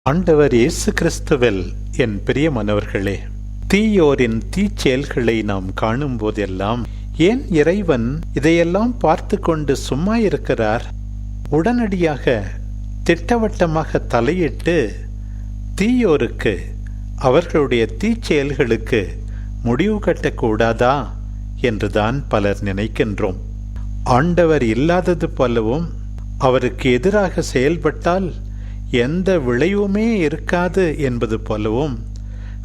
ஆண்டவர் இயேசு கிறிஸ்துவில் என் பிரியமானவர்களே, தீயோரின் தீச்செயல்களை நாம் காணும் போதெல்லாம் ஏன் இறைவன் இதையெல்லாம் பார்த்து கொண்டு சும்மா இருக்கிறார்? உடனடியாக திட்டவட்டமாக தலையிட்டு தீயோருக்கு, அவர்களுடைய தீச்செயல்களுக்கு முடிவு கட்டக்கூடாதா என்றுதான் பலர் நினைக்கின்றோம். ஆண்டவர் இல்லாதது போலவும் அவருக்கு எதிராக செயல்பட்டால் எந்த விளைவுமே இருக்காது என்பது போலவும்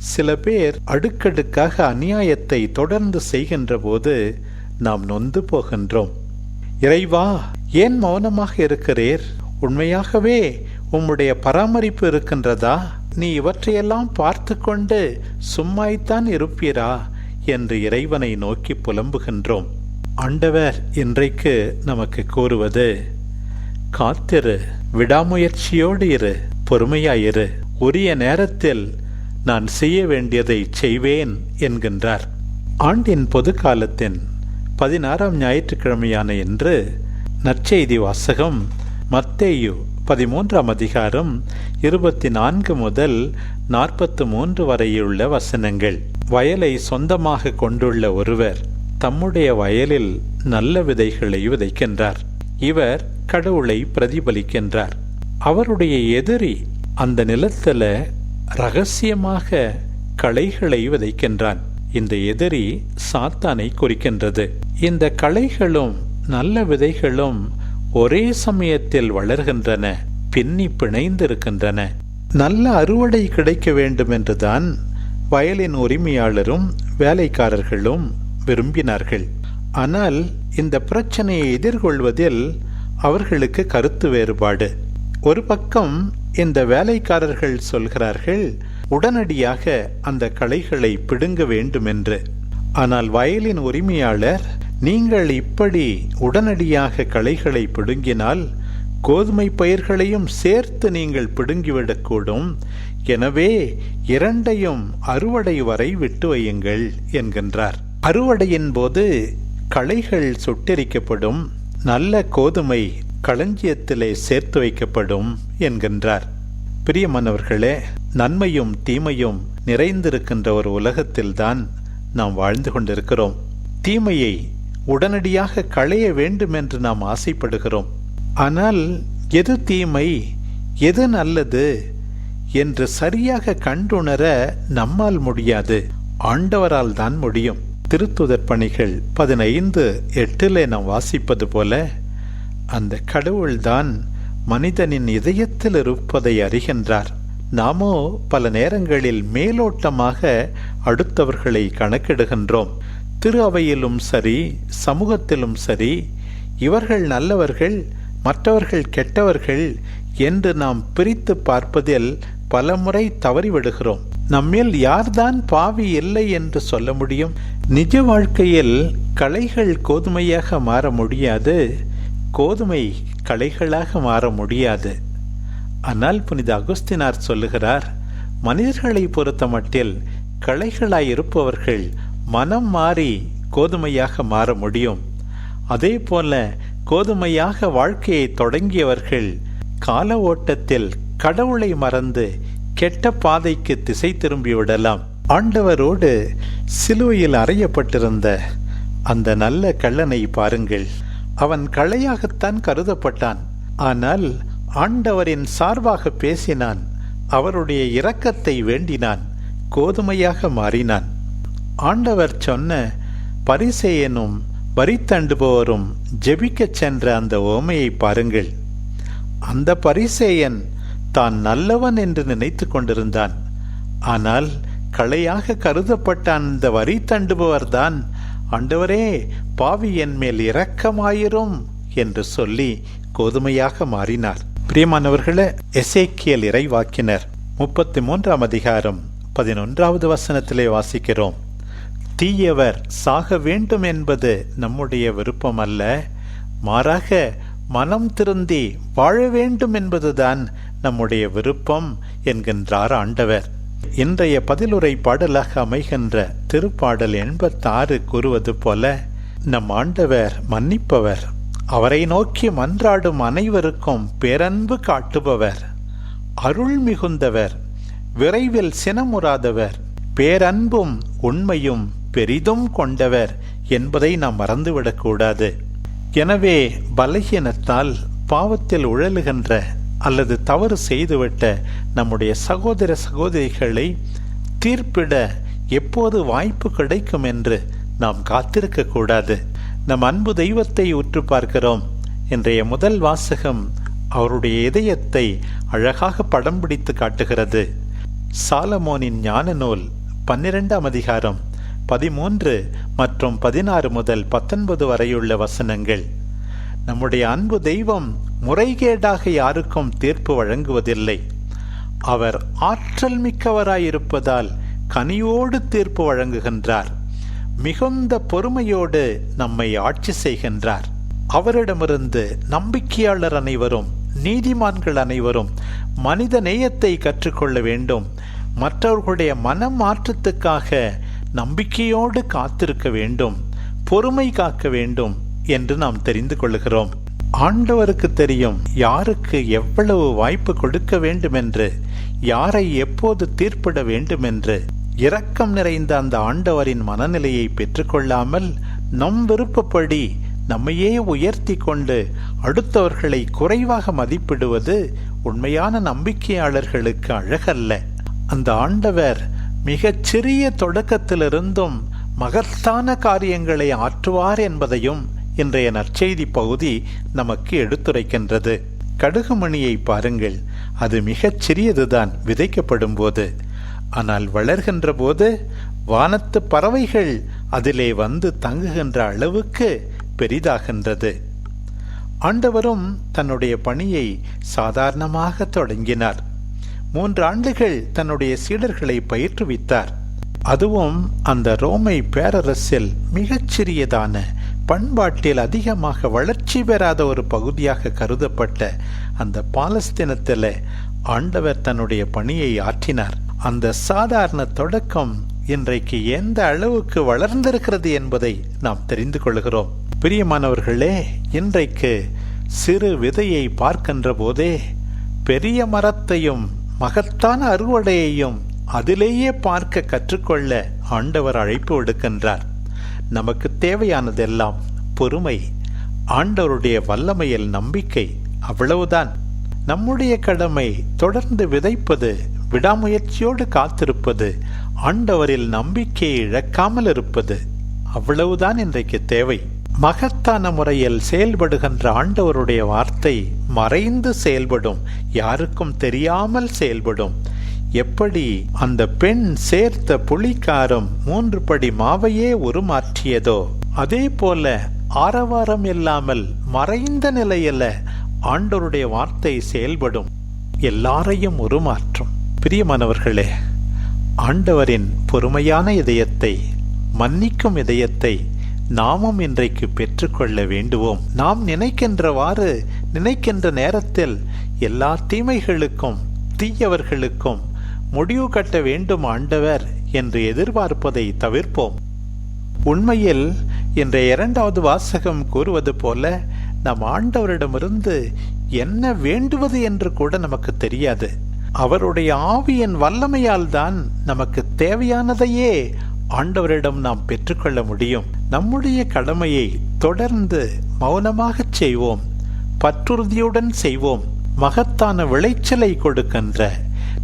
சில பேர் அடுக்கடுக்காக அநியாயத்தை தொடர்ந்து செய்கின்ற போது நாம் நொந்து போகின்றோம். இறைவா, ஏன் மௌனமாக இருக்கிறீர்? உண்மையாகவே உம்முடைய பராமரிப்பு இருக்கின்றதா? நீ இவற்றையெல்லாம் பார்த்து கொண்டு சும்மாய்த்தான் இருப்பீரா என்று இறைவனை நோக்கி புலம்புகின்றோம். ஆண்டவர் இன்றைக்கு நமக்கு கூறுவது, காத்திரு, விடாமுயற்சியோடு இரு, பொறுமையாயிரு, உரிய நேரத்தில் நான் செய்ய வேண்டியதை செய்வேன் என்கின்றார். ஆண்டின் பொது காலத்தின் 16ஆம் ஞாயிற்றுக்கிழமையான இன்று நற்செய்தி வாசகம் மத்தேயு 13ஆம் அதிகாரம் 24 முதல் 43 வரையுள்ள வசனங்கள். வயலை சொந்தமாக கொண்டுள்ள ஒருவர் தம்முடைய வயலில் நல்ல விதைகளை விதைக்கின்றார். இவர் கடவுளை பிரதிபலிக்கின்றார். அவருடைய எதிரி அந்த நிலத்துல ரகசியமாக களைகளை விதைக்கின்றான். இந்த எதிரி சாத்தானை குறிக்கின்றது. இந்த களைகளும் நல்ல விதைகளும் ஒரே சமயத்தில் வளர்கின்றன, பின்னி பிணைந்திருக்கின்றன. நல்ல அறுவடை கிடைக்க வேண்டும் என்றுதான் வயலின் உரிமையாளரும் வேலைக்காரர்களும் விரும்பினார்கள். ஆனால் இந்த பிரச்சனையை எதிர்கொள்வதில் அவர்களுக்கு கருத்து வேறுபாடு. ஒரு பக்கம் இந்த வேலைக்காரர்கள் சொல்கிறார்கள், உடனடியாக அந்த களைகளை பிடுங்க வேண்டும் என்று. ஆனால் வயலின் உரிமையாளர், நீங்கள் இப்படி உடனடியாக களைகளை பிடுங்கினால் கோதுமை பயிர்களையும் சேர்த்து நீங்கள் பிடுங்கிவிடக்கூடும். எனவே இரண்டையும் அறுவடை வரை விட்டு வையுங்கள் என்கின்றார். அறுவடையின் போது களைகள் சுட்டெரிக்கப்படும், நல்ல கோதுமை களஞ்சியத்திலே சேர்த்து வைக்கப்படும் என்கின்றார். பிரியமானவர்களே, நன்மையும் தீமையும் நிறைந்திருக்கின்ற ஒரு உலகத்தில்தான் நாம் வாழ்ந்து கொண்டிருக்கிறோம். தீமையை உடனடியாக களைய வேண்டும் என்று நாம் ஆசைப்படுகிறோம். ஆனால் எது தீமை, எது நல்லது என்று சரியாக கண்டுணர நம்மால் முடியாது, ஆண்டவரால் தான் முடியும். திருத்துதர் பணிகள் 15:8 நாம் வாசிப்பது போல, அந்த கடவுள்தான் மனிதனின் இதயத்தில் இருப்பதை அறிகின்றார். நாமோ பல நேரங்களில் மேலோட்டமாக அடுத்தவர்களை கணக்கிடுகின்றோம். திரு அவையிலும் சரி, சமூகத்திலும் சரி, இவர்கள் நல்லவர்கள், மற்றவர்கள் கெட்டவர்கள் என்று நாம் பிரித்து பார்ப்பதில் பல முறை தவறிவிடுகிறோம். நம்மில் யார்தான் பாவி இல்லை என்று சொல்ல முடியும்? நிஜ வாழ்க்கையில் களைகள் கோதுமையாக மாற முடியாது, கோதுமை களைகளாக மாற முடியாது. ஆனால் புனித அகுஸ்தினார் சொல்லுகிறார், மனிதர்களை பொறுத்த மட்டில் களைகளாய் இருப்பவர்கள் மனம் மாறி கோதுமையாக மாற முடியும். அதே போல கோதுமையாக வாழ்க்கையை தொடங்கியவர்கள் கால ஓட்டத்தில் கடவுளை மறந்து கெட்ட பாதைக்கு திசை திரும்பிவிடலாம். ஆண்டவரோடு சிலுவையில் அறையப்பட்டிருந்த அந்த நல்ல கள்ளனை பாருங்கள். அவன் களையாகத்தான் கருதப்பட்டான். ஆனால் ஆண்டவரின் சார்பாக பேசினான், அவருடைய இரக்கத்தை வேண்டினான், கோதுமையாக மாறினான். ஆண்டவர் சொன்ன பரிசேயனும் வரி தண்டுபவரும் ஜெபிக்கச் சென்ற அந்த உவமையை பாருங்கள். அந்த பரிசேயன் தான் நல்லவன் என்று நினைத்து கொண்டிருந்தான். ஆனால் களையாக கருதப்பட்ட அந்த வரி தண்டுபவர்தான், ஆண்டவரே, பாவி என் மேல் இரக்கமாயிரும் என்று சொல்லி கோதுமையாக மாறினார். பிரியமானவர்களே, எசேக்கியேல் இறைவாக்கினர் 33ஆம் அதிகாரம் 11வது வசனத்திலே வாசிக்கிறோம், தீயவர் சாக வேண்டும் என்பது நம்முடைய விருப்பம் அல்ல, மாறாக மனம் திருந்தி வாழ வேண்டும் என்பதுதான் நம்முடைய விருப்பம் என்கின்றார் ஆண்டவர். இன்றைய பதிலுரை பாடலாக அமைகின்ற திருப்பாடல் 86 கூறுவது போல, நம் ஆண்டவர் மன்னிப்பவர், அவரை நோக்கி மன்றாடும் அனைவருக்கும் பேரன்பு காட்டுபவர், அருள் மிகுந்தவர், விரைவில் சினமுறாதவர், பேரன்பும் உண்மையும் பெரிதும் கொண்டவர் என்பதை நாம் மறந்துவிடக்கூடாது. எனவே பலகீனத்தால் பாவத்தில் உழலுகின்ற அல்லது தவறு செய்துவிட்ட நம்முடைய சகோதர சகோதரிகளை தீர்ப்பிட எப்போது வாய்ப்பு கிடைக்கும் என்று நாம் காத்திருக்க கூடாது. நம் அன்பு தெய்வத்தை உற்று பார்க்கிறோம். இன்றைய முதல் வாசகம் அவருடைய இதயத்தை அழகாக படம் பிடித்து காட்டுகிறது. சாலமோனின் ஞான நூல் 12ஆம் அதிகாரம் 13 மற்றும் 16 முதல் 19 வரையுள்ள வசனங்கள். நம்முடைய அன்பு தெய்வம் முறைகேடாக யாருக்கும் தீர்ப்பு வழங்குவதில்லை. அவர் ஆற்றல் மிக்கவராயிருப்பதால் கனியோடு தீர்ப்பு வழங்குகின்றார். மிகுந்த பொறுமையோடு நம்மை ஆட்சி செய்கின்றார். அவரிடமிருந்து நம்பிக்கையாளர் அனைவரும், நீதிமான்கள் அனைவரும் மனித நேயத்தை கற்றுக்கொள்ள வேண்டும். மற்றவர்களுடைய மனம் மாற்றத்துக்காக நம்பிக்கையோடு காத்திருக்க வேண்டும், பொறுமை காக்க வேண்டும் என்று நாம் தெரிந்து கொள்கிறோம். ஆண்டவருக்கு தெரியும் யாருக்கு எவ்வளவு வாய்ப்பு கொடுக்க வேண்டும் என்று, யாரை எப்போது தீர்ப்பிட வேண்டும் என்று. இரக்கம் நிறைந்த அந்த ஆண்டவரின் மனநிலையை பெற்றுக்கொள்ளாமல் நம் விருப்பப்படி நம்மையே உயர்த்தி கொண்டு அடுத்தவர்களை குறைவாக மதிப்பிடுவது உண்மையான நம்பிக்கையாளர்களுக்கு அழகல்ல. அந்த ஆண்டவர் மிகச் சிறிய தொடக்கத்திலிருந்தும் மகத்தான காரியங்களை ஆற்றுவார் என்பதையும் இன்றைய நற்செய்தி பகுதி நமக்கு எடுத்துரைக்கின்றது. கடுகுமணியை பாருங்கள், அது மிகச் சிறியதுதான் விதைக்கப்படும் போது. ஆனால் வளர்கின்ற போது வானத்து பறவைகள் அதிலே வந்து தங்குகின்ற அளவுக்கு பெரிதாகின்றது. ஆண்டவரும் தன்னுடைய பணியை சாதாரணமாக தொடங்கினார். 3 ஆண்டுகள் தன்னுடைய சீடர்களை பயிற்றுவித்தார். அதுவும் அந்த ரோமை பேரரசில் மிகச்சிறியதான, பண்பாட்டில் அதிகமாக வளர்ச்சி பெறாத ஒரு பகுதியாக கருதப்பட்ட அந்த பாலஸ்தீனத்தில் ஆண்டவர் தன்னுடைய பணியை ஆற்றினார். அந்த சாதாரண தொடக்கம் இன்றைக்கு எந்த அளவுக்கு வளர்ந்திருக்கிறது என்பதை நாம் தெரிந்து கொள்கிறோம். பிரியமானவர்களே, இன்றைக்கு சிறு விதையை பார்க்கின்ற போதே பெரிய மரத்தையும் மகத்தான அறுவடையையும் அதிலேயே பார்க்க கற்றுக்கொள்ள ஆண்டவர் அழைப்பு விடுக்கின்றார். நமக்கு தேவையானதெல்லாம் பொறுமை, ஆண்டவருடைய வல்லமையில் நம்பிக்கை, அவ்வளவுதான். நம்முடைய கடமை தொடர்ந்து விதைப்பது, விடாமுயற்சியோடு காத்திருப்பது, ஆண்டவரில் நம்பிக்கையை இழக்காமல் இருப்பது, அவ்வளவுதான் இன்றைக்கு தேவை. மகத்தான முறையில் செயல்படுகின்ற ஆண்டவருடைய வார்த்தை மறைந்து செயல்படும், யாருக்கும் தெரியாமல் செயல்படும். எப்படி அந்த பெண் சேர்த்த புளிக்காரம் 3 படி மாவையே உருமாற்றியதோ, அதே போல ஆரவாரம் இல்லாமல் மறைந்த நிலையில ஆண்டவருடைய வார்த்தை செயல்படும், எல்லாரையும் உருமாற்றும். பிரியமானவர்களே, ஆண்டவரின் பொறுமையான இதயத்தை, மன்னிக்கும் இதயத்தை நாமும் இன்றைக்கு பெற்றுக்கொள்ள வேண்டுவோம். நாம் நினைக்கின்றவாறு, நினைக்கின்ற நேரத்தில் எல்லா தீமைகளுக்கும், தீயவர்களுக்கும் முடிவு கட்ட வேண்டும் ஆண்டவர் என்று எதிர்பார்ப்பதை தவிர்ப்போம். உண்மையில் இன்றைய 2வது வாசகம் கூறுவது போல நம் ஆண்டவரிடமிருந்து என்ன வேண்டுவது என்று கூட நமக்கு தெரியாது. அவருடைய ஆவியின் வல்லமையால் தான் நமக்கு தேவையானதையே ஆண்டவரிடம் நாம் பெற்றுக்கொள்ள முடியும். நம்முடைய கடமையை தொடர்ந்து மௌனமாக செய்வோம், பற்றுறுதியுடன் செய்வோம். மகத்தான விளைச்சலை கொடுக்கின்ற,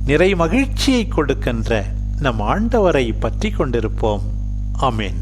நிறை மகிழ்ச்சியை கொடுக்கின்ற நம் ஆண்டவரை பற்றி கொண்டிருப்போம். ஆமென்.